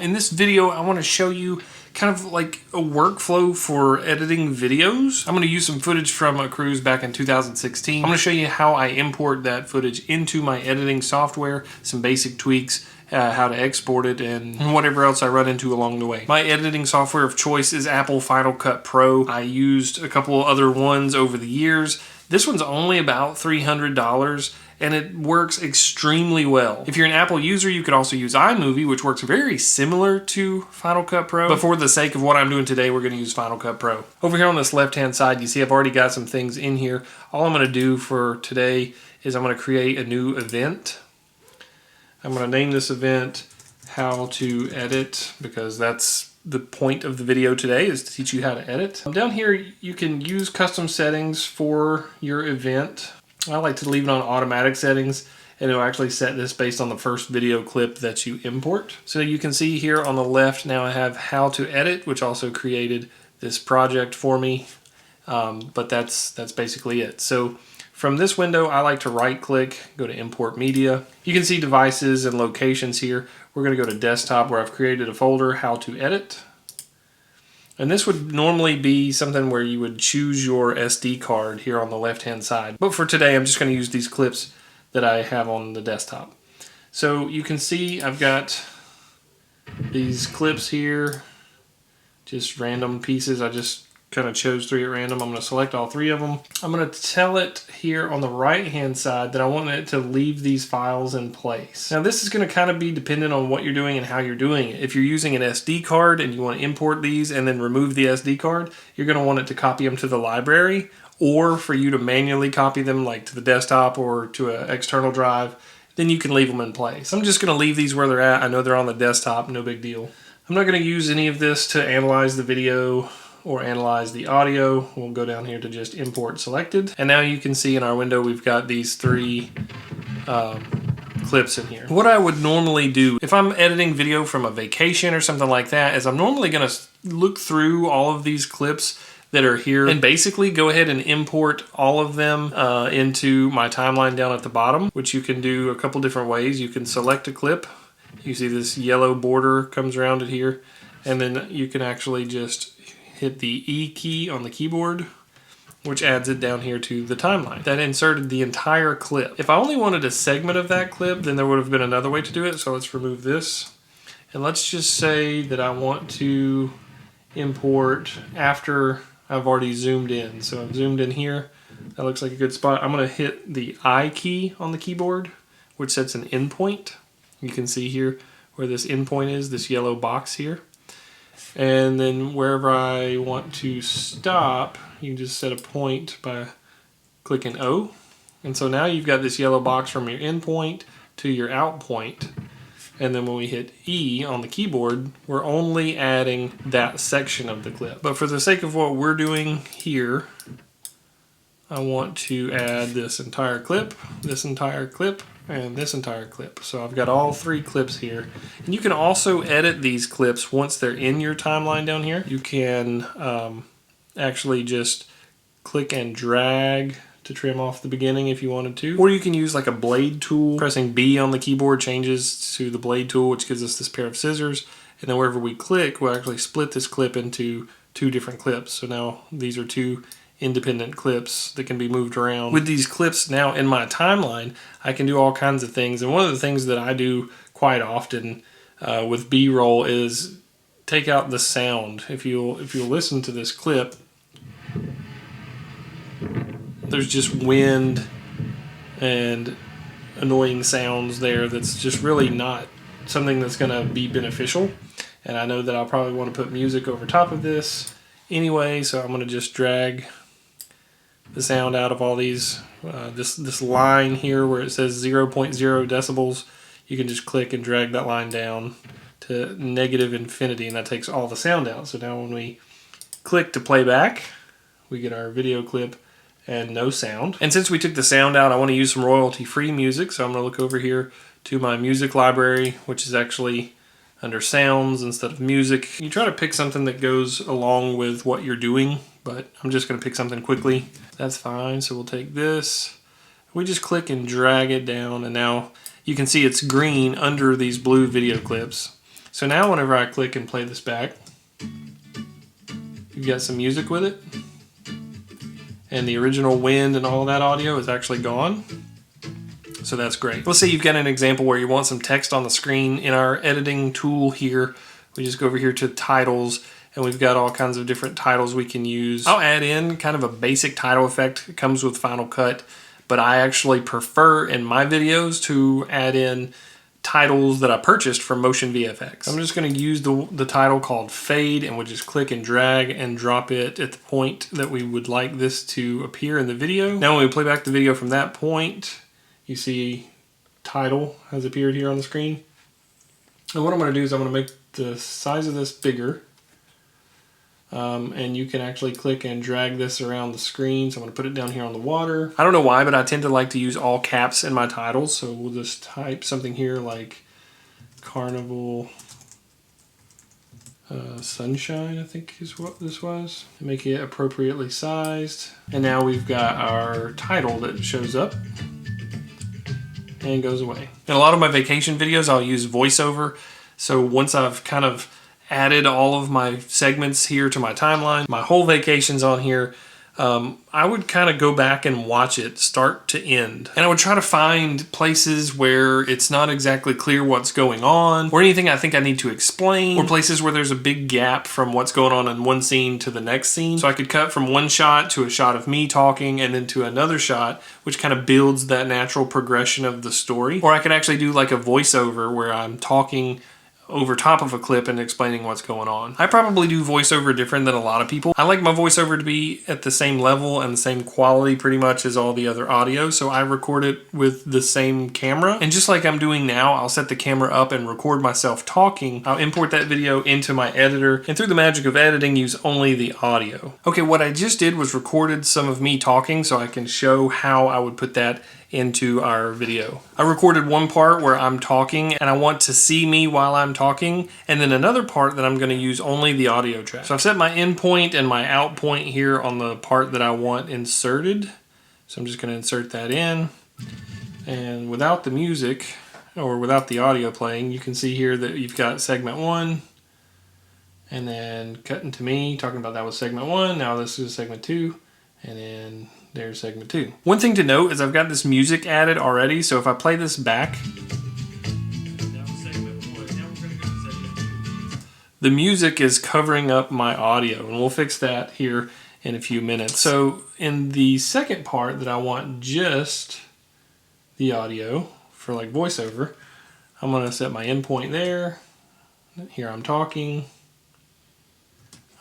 In this video, I want to show you kind of like a workflow for editing videos. I'm going to use some footage from a cruise back in 2016. I'm going to show you how I import that footage into my editing software, some basic tweaks, how to export it, and whatever else I run into along the way. My editing software of choice is Apple Final Cut Pro. I used a couple other ones over the years. This one's only about $300 and it works extremely well. If you're an Apple user, you could also use iMovie, which works very similar to Final Cut Pro. But for the sake of what I'm doing today, we're going to use Final Cut Pro. Over here on this left-hand side, you see I've already got some things in here. All I'm going to do for today is I'm going to create a new event. I'm going to name this event How to Edit, because that's the point of the video today, is to teach you how to edit. Down here, you can use custom settings for your event. I like to leave it on automatic settings, and it'll actually set this based on the first video clip that you import. So you can see here on the left now I have How to Edit, which also created this project for me, but that's basically it. So from this window, I like to right-click, go to Import Media. You can see devices and locations here. We're going to go to Desktop, where I've created a folder, How to Edit. And this would normally be something where you would choose your SD card here on the left-hand side. But for today, I'm just going to use these clips that I have on the desktop. So you can see I've got these clips here, just random pieces. I just kind of chose 3 at random. I'm going to select all 3 of them. I'm going to tell it here on the right-hand side that I want it to leave these files in place. Now this is going to kind of be dependent on what you're doing and how you're doing it. If you're using an SD card and you want to import these and then remove the SD card, you're going to want it to copy them to the library, or for you to manually copy them like to the desktop or to an external drive, then you can leave them in place. I'm just going to leave these where they're at. I know they're on the desktop, no big deal. I'm not going to use any of this to analyze the video or analyze the audio. We'll go down here to just import selected. And now you can see in our window we've got these 3 clips in here. What I would normally do if I'm editing video from a vacation or something like that is I'm normally going to look through all of these clips that are here and basically go ahead and import all of them into my timeline down at the bottom, which you can do a couple different ways. You can select a clip. You see this yellow border comes around it here, and then you can actually just hit the E key on the keyboard, which adds it down here to the timeline. That inserted the entire clip. If I only wanted a segment of that clip, then there would have been another way to do it. So let's remove this. And let's just say that I want to import after I've already zoomed in. So I've zoomed in here. That looks like a good spot. I'm going to hit the I key on the keyboard, which sets an endpoint. You can see here where this endpoint is, this yellow box here. And then wherever I want to stop, you can just set a point by clicking O. And so now you've got this yellow box from your endpoint to your out point. And then when we hit E on the keyboard, we're only adding that section of the clip. But for the sake of what we're doing here, I want to add this entire clip, and this entire clip. So I've got all 3 clips here. And you can also edit these clips once they're in your timeline down here. You can actually just click and drag to trim off the beginning if you wanted to. Or you can use like a blade tool. Pressing B on the keyboard changes to the blade tool, which gives us this pair of scissors. And then wherever we click, we'll actually split this clip into 2 different clips. So now these are 2 independent clips that can be moved around. With these clips now in my timeline, I can do all kinds of things. And one of the things that I do quite often with B-roll is take out the sound. If you'll listen to this clip, there's just wind and annoying sounds there that's just really not something that's going to be beneficial. And I know that I'll probably want to put music over top of this anyway, so I'm going to just drag the sound out of all these. This line here where it says 0.0 decibels, you can just click and drag that line down to negative infinity, and that takes all the sound out. So now when we click to play back, we get our video clip and no sound. And since we took the sound out, I want to use some royalty-free music, so I'm going to look over here to my music library, which is actually under sounds instead of music. You try to pick something that goes along with what you're doing, but I'm just going to pick something quickly. That's fine, so we'll take this. We just click and drag it down, and now you can see it's green under these blue video clips. So now whenever I click and play this back, you've got some music with it. And the original wind and all of that audio is actually gone. So that's great. Let's say you've got an example where you want some text on the screen. In our editing tool here, we just go over here to titles, and we've got all kinds of different titles we can use. I'll add in kind of a basic title effect. It comes with Final Cut, but I actually prefer in my videos to add in titles that I purchased from Motion VFX. I'm just going to use the title called Fade, and we'll just click and drag and drop it at the point that we would like this to appear in the video. Now when we play back the video from that point, you see title has appeared here on the screen. And what I'm going to do is I'm going to make the size of this bigger. And you can actually click and drag this around the screen. So I'm going to put it down here on the water. I don't know why, but I tend to like to use all caps in my titles. So we'll just type something here like Carnival Sunshine, I think is what this was. Make it appropriately sized. And now we've got our title that shows up and goes away. In a lot of my vacation videos, I'll use voiceover. So once I've kind of added all of my segments here to my timeline, my whole vacation's on here, I would kind of go back and watch it start to end. And I would try to find places where it's not exactly clear what's going on, or anything I think I need to explain, or places where there's a big gap from what's going on in one scene to the next scene. So I could cut from one shot to a shot of me talking and then to another shot, which kind of builds that natural progression of the story. Or I could actually do like a voiceover where I'm talking over top of a clip and explaining what's going on. I probably do voiceover different than a lot of people. I like my voiceover to be at the same level and the same quality pretty much as all the other audio, so I record it with the same camera. And just like I'm doing now, I'll set the camera up and record myself talking. I'll import that video into my editor, and through the magic of editing, use only the audio. Okay, what I just did was recorded some of me talking so I can show how I would put that into our video. I recorded one part where I'm talking and I want to see me while I'm talking, and then another part that I'm going to use only the audio track. So I've set my in point and my out point here on the part that I want inserted. So I'm just going to insert that in, and without the music or without the audio playing, you can see here that you've got segment 1 and then cutting to me talking about that was segment 1. Now this is segment 2, and then there's segment 2. One thing to note is I've got this music added already, so if I play this back, the music is covering up my audio, and we'll fix that here in a few minutes. So in the second part that I want just the audio for like voiceover, I'm going to set my endpoint there. Here I'm talking.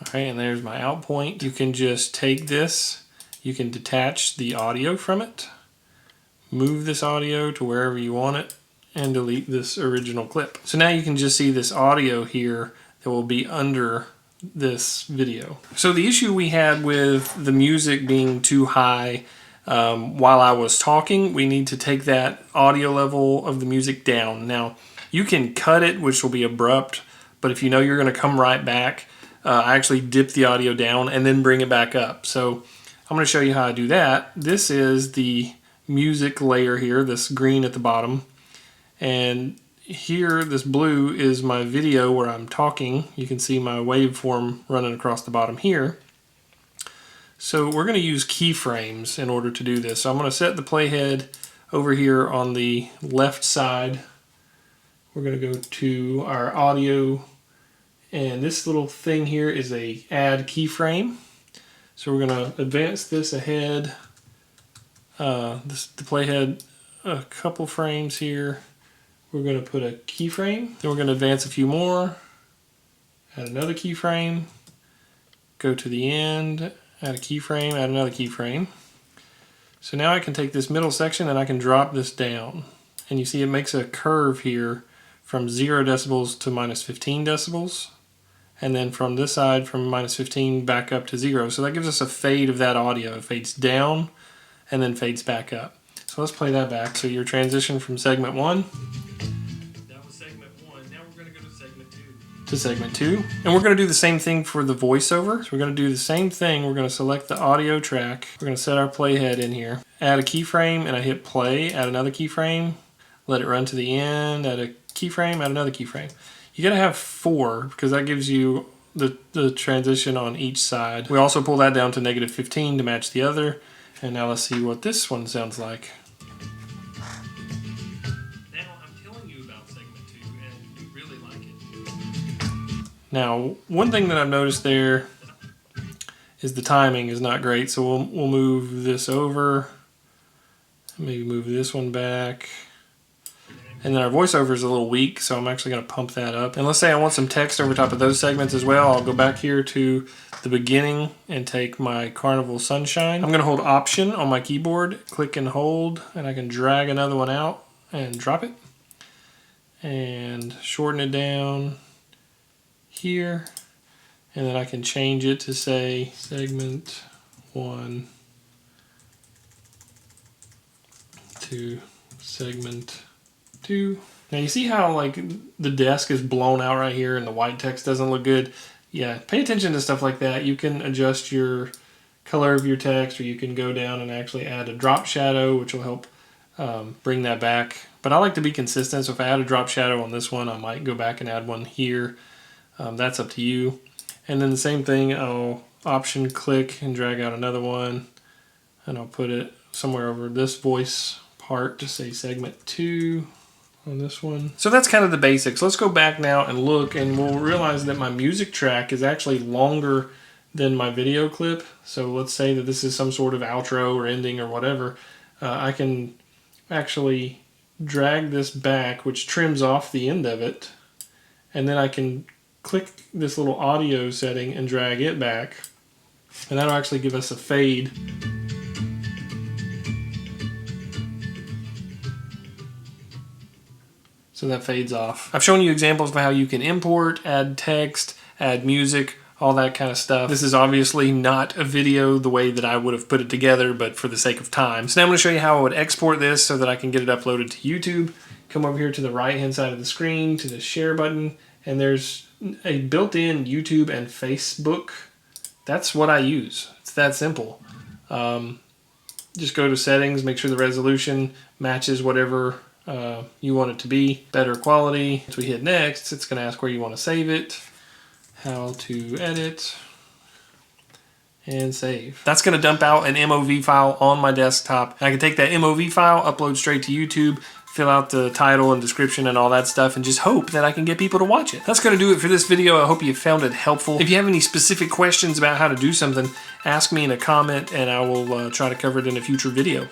Okay, and there's my out point. You can just take this, you can detach the audio from it, move this audio to wherever you want it, and delete this original clip. So now you can just see this audio here that will be under this video. So the issue we had with the music being too high while I was talking, we need to take that audio level of the music down. Now, you can cut it, which will be abrupt, but if you know you're going to come right back, I actually dip the audio down and then bring it back up. So I'm going to show you how I do that. This is the music layer here, this green at the bottom. And here, this blue is my video where I'm talking. You can see my waveform running across the bottom here. So we're going to use keyframes in order to do this. So I'm going to set the playhead over here on the left side. We're going to go to our audio, and this little thing here is a add keyframe. So we're going to advance this ahead, the playhead a couple frames here. We're going to put a keyframe, then we're going to advance a few more, add another keyframe, go to the end, add a keyframe, add another keyframe. So now I can take this middle section and I can drop this down. And you see it makes a curve here from 0 decibels to minus 15 decibels. And then from this side, from minus 15 back up to 0. So that gives us a fade of that audio. It fades down and then fades back up. So let's play that back. So your transition from segment 1. That was segment 1. Now we're going to go to segment 2. To segment 2. And we're going to do the same thing for the voiceover. So we're going to do the same thing. We're going to select the audio track. We're going to set our playhead in here. Add a keyframe and I hit play. Add another keyframe. Let it run to the end. Add a keyframe. Add another keyframe. You gotta have 4 because that gives you the transition on each side. We also pull that down to -15 to match the other. And now let's see what this one sounds like. Now I'm telling you about segment 2 and you really like it. Now, one thing that I've noticed there is the timing is not great, so we'll move this over. Maybe move this one back. And then our voiceover is a little weak, so I'm actually going to pump that up. And let's say I want some text over top of those segments as well. I'll go back here to the beginning and take my Carnival Sunshine. I'm going to hold Option on my keyboard, click and hold, and I can drag another one out and drop it. And shorten it down here. And then I can change it to say segment 1 to segment 2. Now you see how like the desk is blown out right here and the white text doesn't look good? Yeah, pay attention to stuff like that. You can adjust your color of your text, or you can go down and actually add a drop shadow, which will help bring that back. But I like to be consistent, so if I add a drop shadow on this one, I might go back and add one here. That's up to you. And then the same thing, I'll option click and drag out another one, and I'll put it somewhere over this voice part to say segment 2 on this one. So that's kind of the basics. Let's go back now and look, and we'll realize that my music track is actually longer than my video clip. So let's say that this is some sort of outro or ending or whatever. I can actually drag this back, which trims off the end of it, and then I can click this little audio setting and drag it back, and that'll actually give us a fade. So that fades off. I've shown you examples of how you can import, add text, add music, all that kind of stuff. This is obviously not a video the way that I would have put it together, but for the sake of time. So now I'm going to show you how I would export this so that I can get it uploaded to YouTube. Come over here to the right hand side of the screen to the share button, and there's a built-in YouTube and Facebook. That's what I use. It's that simple. Just go to settings, make sure the resolution matches whatever you want it to be. Better quality. Once we hit next, it's going to ask where you want to save it, how to edit, and save. That's going to dump out an MOV file on my desktop. I can take that MOV file, upload straight to YouTube, fill out the title and description and all that stuff, and just hope that I can get people to watch it. That's going to do it for this video. I hope you found it helpful. If you have any specific questions about how to do something, ask me in a comment and I will try to cover it in a future video.